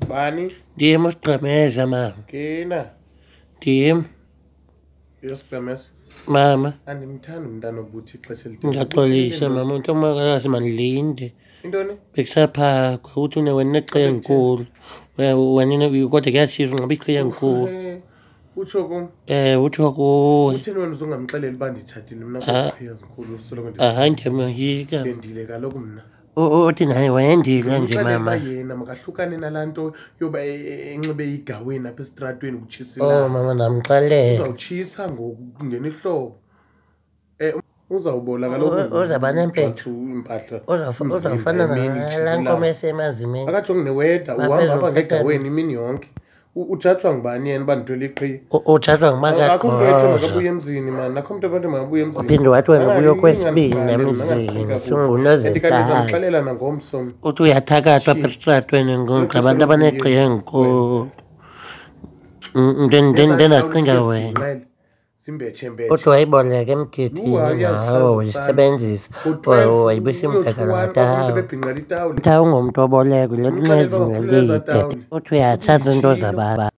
Bani? Ndim usigqemeza mama. Ngena. Ndim. Yosigqemeza. Mama. Andimthandi umntana obuthi ixesha elide. Ngiyaxolisa mama, untomakazi mandilinde. Intoni? Bekusaphakwa ukuthi wena uneqhiya enkulu. Wena kodwa kuyashisa unxiba iqhiya enkulu. Utsho kum? Utsho kuwe. Utheni wena uzongamxeleli uba nditshatile mna kweqhiya zinkulu usoloko Hayi ndiyamoyika. ndendile kaloku mna. Uthi naye wayendile nje mama. Yena makahlukane nalaa nto yoba enxibe igaweni apha esitratweni kutshisa Mama namxelela. Uzawutshisa ngoku kungena ihlobo. Uzawubola kaloku. Uzawuba nempethu. Impahla. Uzawufana nalaa nkomo esemazimeni. Akajongi neweda uhamba apha ngegaweni imini yonke. Ujajwa ngubani yena uba ndithwele iqhiya? Ujajwa ngumakaqoza. Akho mntu ethi makabuye emzini mani, akho mntu ethi makabuye emzini. Uphinde wathi wena ubuye okwesibini emzini, sungunozezana. Ndixelela nangomso. Uthi uyathakathwa apha esitratweni ngabantu abaneqhiya enkulu. Ndendacinga wena. Uthi wayiboleka emgethini nawe wayisebenzisa wayibuyisa imdakalathao. Uthi awungomntu oboleka le nto unezinga elide. Uthi uyatshata into zabantu.